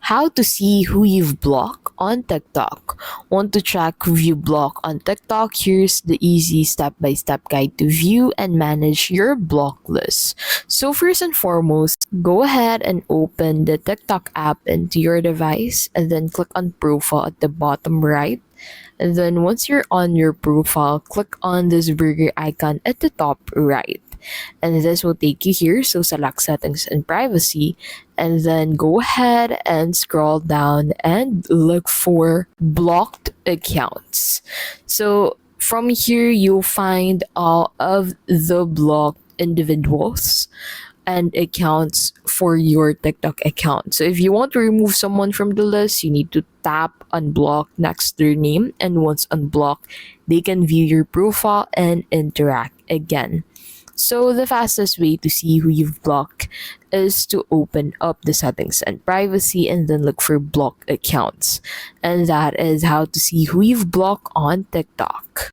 How to see who you've blocked on TikTok. Want to track who you block on TikTok? Here's the easy step-by-step guide to view and manage your block list. So first and foremost, go ahead and open the TikTok app into your device and then click on profile at the bottom right. And then once you're on your profile, click on this burger icon at the top right. And this will take you here. So select settings and privacy, and then go ahead and scroll down and look for blocked accounts. So from here, you'll find all of the blocked individuals and accounts for your TikTok account. So if you want to remove someone from the list, you need to tap unblock next to their name, and once unblocked, they can view your profile and interact again. So the fastest way to see who you've blocked is to open up the settings and privacy and then look for block accounts. And that is how to see who you've blocked on TikTok.